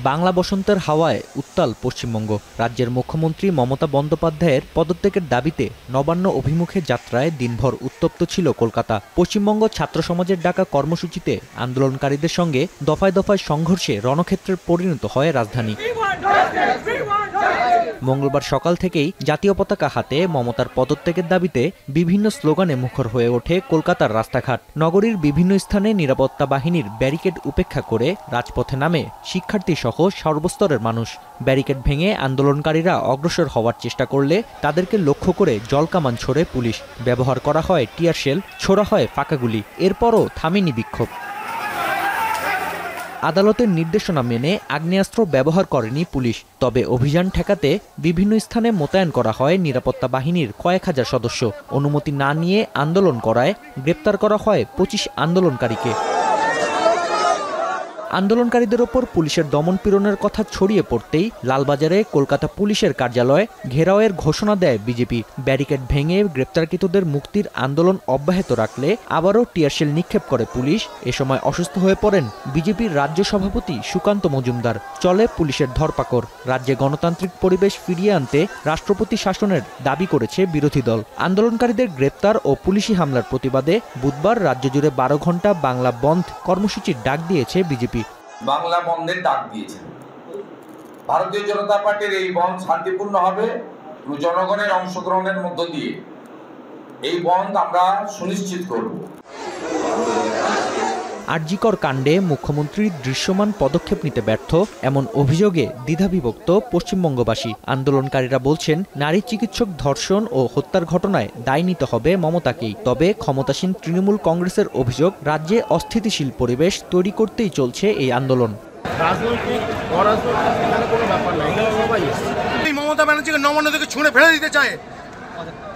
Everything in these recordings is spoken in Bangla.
বাংলা বসন্তের হাওয়ায় উত্তাল পশ্চিমবঙ্গ। রাজ্যের মুখ্যমন্ত্রী মমতা বন্দ্যোপাধ্যায়ের পদত্যাগের দাবিতে নবান্ন অভিমুখে যাত্রায় দিনভর উত্তপ্ত ছিল কলকাতা। পশ্চিমবঙ্গ ছাত্র সমাজের ডাকা কর্মসূচিতে আন্দোলনকারীদের সঙ্গে দফায় দফায় সংঘর্ষে রণক্ষেত্রে পরিণত হয় রাজধানী। মঙ্গলবার সকাল থেকেই জাতীয় পতাকা হাতে মমতার পদত্যাগের দাবিতে বিভিন্ন স্লোগানে মুখর হয়ে ওঠে কলকাতার রাস্তাঘাট। নগরীর বিভিন্ন স্থানে নিরাপত্তা বাহিনীর ব্যারিকেড উপেক্ষা করে রাজপথে নামে শিক্ষার্থী সহ সর্বস্তরের মানুষ। ব্যারিকেড ভেঙে আন্দোলনকারীরা অগ্রসর হওয়ার চেষ্টা করলে তাদেরকে লক্ষ্য করে জলকামান ছোড়ে পুলিশ। ব্যবহার করা হয় টিয়ার শেল, ছোড়া হয় ফাঁকা গুলি। এরপরও থামেনি বিক্ষোভ। আদালতের নির্দেশনা মেনে আগ্নেয়াস্ত্র ব্যবহার করেনি পুলিশ। তবে অভিযান ঠেকাতে বিভিন্ন স্থানে মোতায়েন করা হয় নিরাপত্তা বাহিনীর কয়েক হাজার সদস্য। অনুমতি না নিয়ে আন্দোলন করায় গ্রেপ্তার করা হয় 25 আন্দোলনকারীকে। আন্দোলনকারীদের ওপর পুলিশের দমনপীড়নের কথা ছড়িয়ে পড়তেই লালবাজারে কলকাতা পুলিশের কার্যালয়ে ঘেরাওয়ের ঘোষণা দেয় বিজেপি। ব্যারিকেড ভেঙে গ্রেপ্তারকৃতদের মুক্তির আন্দোলন অব্যাহত রাখলে আবারও টিয়ারশেল নিক্ষেপ করে পুলিশ। এ সময় অসুস্থ হয়ে পড়েন বিজেপির রাজ্য সভাপতি সুকান্ত মজুমদার। চলে পুলিশের ধরপাকড়। রাজ্যে গণতান্ত্রিক পরিবেশ ফিরিয়ে আনতে রাষ্ট্রপতি শাসনের দাবি করেছে বিরোধী দল। আন্দোলনকারীদের গ্রেপ্তার ও পুলিশি হামলার প্রতিবাদে বুধবার রাজ্য জুড়ে 12 ঘণ্টা বাংলা বন্ধ কর্মসূচির ডাক দিয়েছে বিজেপি। বাংলা বন্ধের ডাক দিয়েছেন। ভারতীয় জনতা পার্টির এই বন্ধ শান্তিপূর্ণ হবে জনগণের অংশগ্রহণের মধ্য দিয়ে। এই বন্ধ আমরা সুনিশ্চিত করব। আরজিকর কাণ্ডে মুখ্যমন্ত্রী দৃশ্যমান পদক্ষেপ নিতে ব্যর্থ এমন অভিযোগে দ্বিধাবিভক্ত পশ্চিমবঙ্গবাসী। আন্দোলনকারীরা বলছেন, নারী চিকিৎসক ধর্ষণ ও হত্যার ঘটনায় দায় নিতে হবে মমতাকেই। তবে ক্ষমতাসীন তৃণমূল কংগ্রেসের অভিযোগ, রাজ্যে অস্থিতিশীল পরিবেশ তৈরি করতেই চলছে এই আন্দোলন। মমতা ব্যানার্জিকে নবান্ন থেকে ছুঁড়ে ফেলে দিতে চায়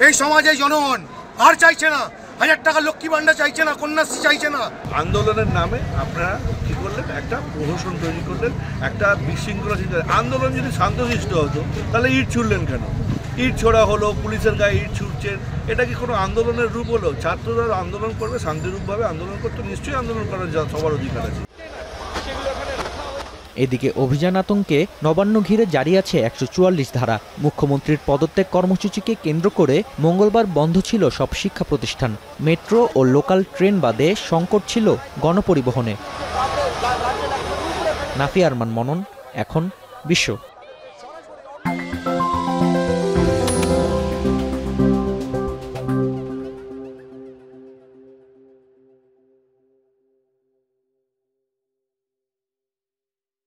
এই সমাজে জনগণ। আর চাইছে না 1000 টাকা লক্ষ্মী ভান্ডার চাইছে না, কন্যাশ্রী চাইছে না। আন্দোলনের নামে আপনারা কি করলেন? একটা প্রহসন তৈরি করলেন, একটা বিশৃঙ্খলা সৃষ্টি। আন্দোলন যদি শান্তশিষ্ট হতো তাহলে ইট ছুড়লেন কেন? ইট ছোড়া হলো, পুলিশের গায়ে ইট ছুটছেন, এটা কি কোনো আন্দোলনের রূপ হলো? ছাত্ররা আন্দোলন করবে, শান্তিরূপভাবে আন্দোলন করতে নিশ্চয়ই আন্দোলন করার সবার অধিকার আছে। এদিকে অভিযান আতঙ্কে নবান্ন ঘিরে জারি আছে 144 ধারা। মুখ্যমন্ত্রীর পদত্যাগ কর্মসূচিকে কেন্দ্র করে মঙ্গলবার বন্ধ ছিল সব শিক্ষা প্রতিষ্ঠান। মেট্রো ও লোকাল ট্রেন বাদে সংকট ছিল গণপরিবহনে। নাফি আরমান মনন, এখন বিশ্ব।